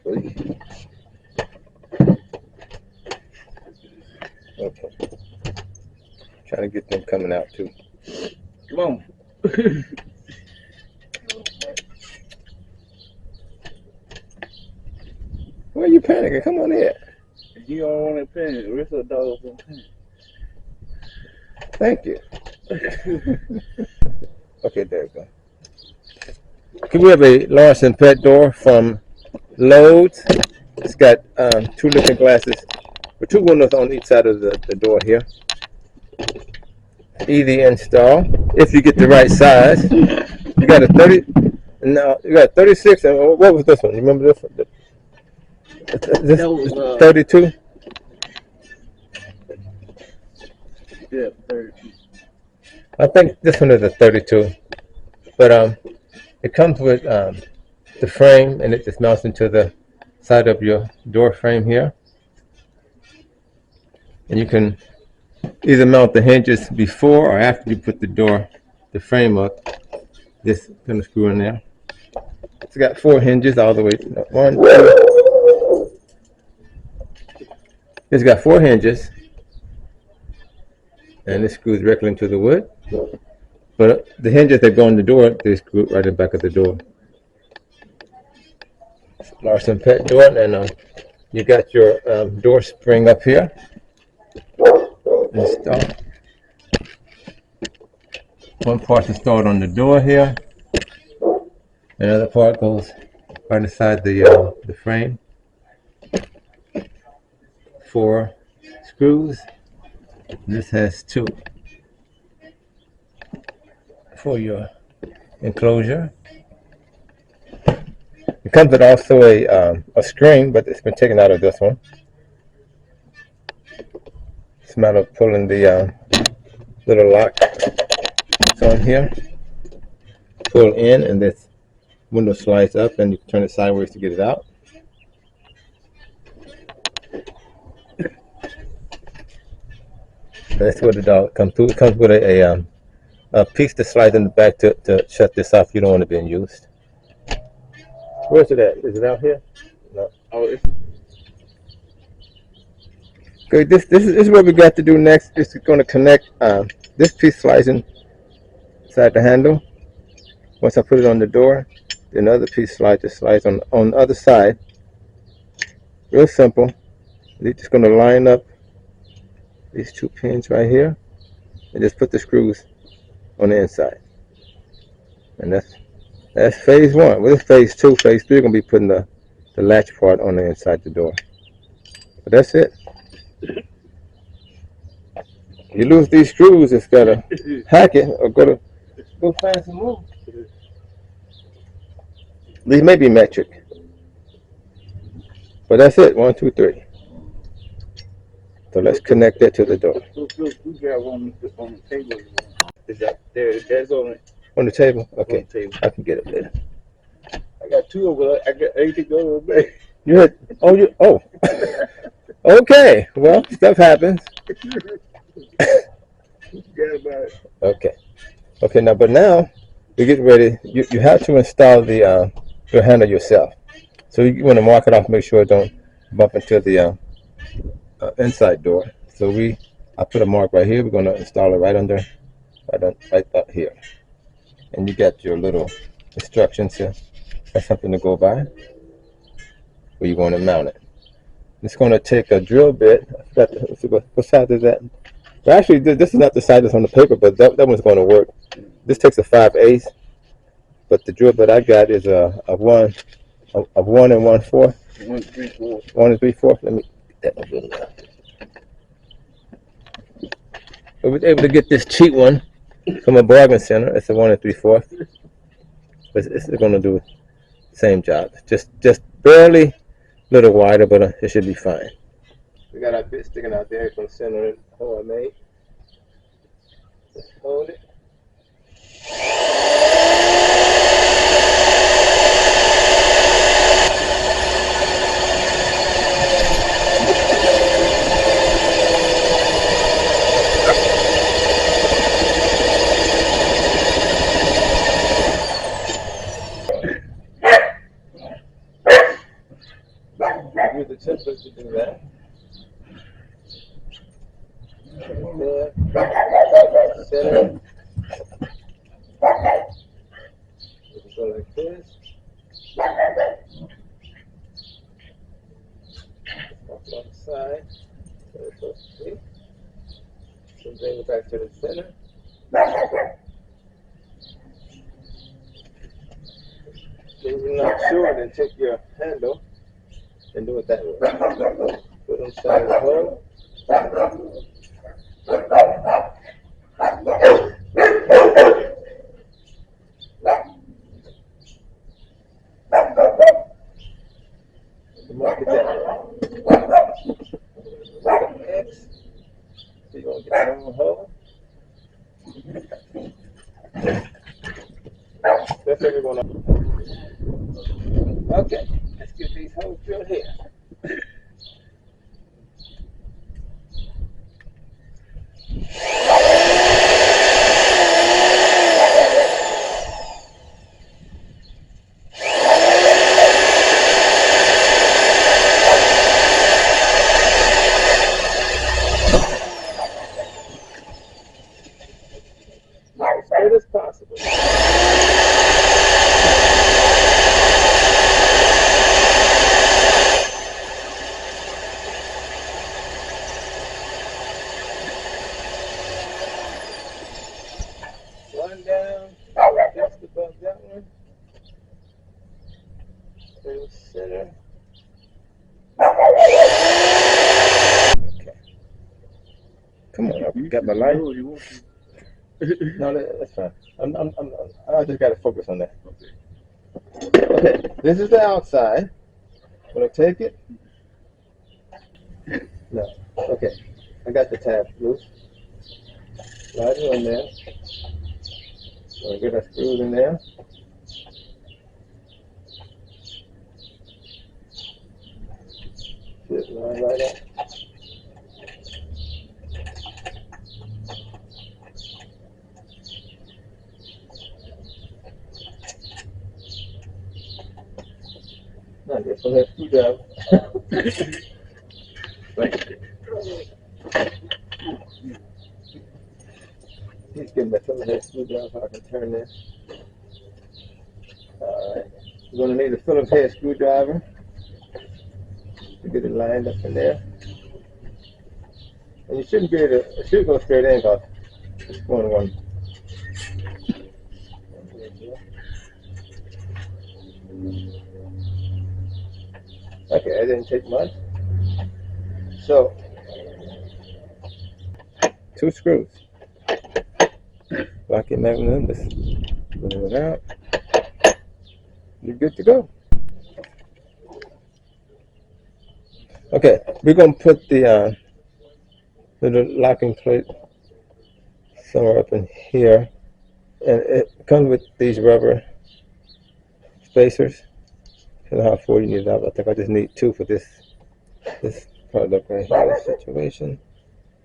Okay. Trying to get them coming out too. Come on. Why are you panicking? Come on here. You don't want to pin it. Where's the dog in pin? Thank you. Okay, there we go. Can we have a Larson pet door from Lowe? It's got 2 looking glasses with 2 windows on each side of the door here. Easy install if you get the right size. You got a 30. No, you got 36. And what was this one? You remember this one? This That was 32. Yeah, 32. I think this one is a 32, but it comes with the frame, and it just mounts into the side of your door frame here, and you can either mount the hinges before or after you put the frame up. This kind of screw in there. It's got 4 hinges all the way. 1, 2. It's got 4 hinges, and it screws directly into the wood. But the hinges that go in the door, they screw right in the back of the door. Larson pet door, and you got your door spring up here. Installed. One part installed on the door here. Another part goes right inside the frame. 4 screws. This has 2 for your enclosure. It comes with also a screen, but it's been taken out of this one. It's a matter of pulling the little lock. It's on here. Pull in, and this window slides up, and you can turn it sideways to get it out. That's what the dog comes through. It comes with a piece that slides in the back to shut this off. You don't want it being used. Where's it at? Is it out here? No. Oh, it's Okay, this is what we got to do next. It's going to connect. This piece slides inside the handle. Once I put it on the door, the other piece slides on the other side. Real simple. You're just going to line up these 2 pins right here, and just put the screws on the inside. And that's phase 1. Well, this phase 2. Phase 3 going to be putting the latch part on the inside the door. But that's it. You lose these screws, it's got to hack it or go find some more. These may be metric. But that's it. 1, 2, 3. So let's connect that to the door. We got one on the table. Is that there? That's on it. On the table? Okay. On the table. I can get it later. I got 2 of them. I got 8 to go away. You had, oh. Okay. Well, stuff happens. Okay. Okay, now we get ready. You have to install your handle yourself. So you want to mark it off, make sure it don't bump into the inside door. So I put a mark right here. We're going to install it right up here. And you got your little instructions here. That's something to go by where you want to mount it. It's going to take a drill bit. I forgot what size is that? Well, actually, this is not the size that's on the paper, but that one's going to work. This takes a 5/8, but the drill bit I got is a 1 1/4. 1 3/4. 1 3/4. Let me get that one. I was able to get this cheap one from a bargain center. It's a 1 3/4. But it's going to do the same job. Just barely a little wider, but it should be fine. We got our bit sticking out there from the center of the hole I made. Just hold it. Use the template to do that. There. Center. Go like this. Off one side. So it's supposed to be. So bring it back to the center. If you're not sure, then take your handle and do it that way. Put it inside the hole. Mark it down. X. So you're going to get one hole. That's what we're going to. Okay, let's get these holes drilled here. As good as possible. One down, just above that one. In the center. Okay. Come on, I got my light. No, that's fine. I just got to focus on that. Okay, this is the outside. I'm going to take it. No. Okay, I got the tab loose. Slide it in there. We'll get our screws in there. Just line right up. I guess I'll have screwdriver. He's giving me some of that screwdriver so I can turn this. Alright. We're going to need a Phillips head screwdriver to get it lined up in there. And you shouldn't get it, it should go straight in because it's going one. Okay, that didn't take much. So, 2 screws. Locking mechanism, just pull it out. You're good to go. Okay, we're going to put the little locking plate somewhere up in here. And it comes with these rubber spacers. I don't know how 4 you need that. I think I just need 2 for this product right here, this situation.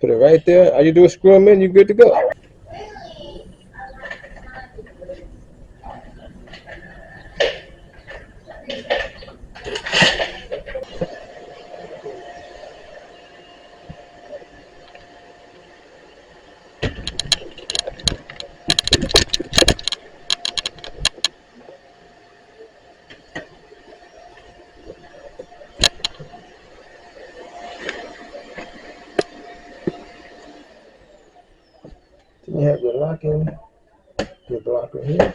Put it right there. All you do is screw them in, you're good to go. Then you have your locking, your blocker here.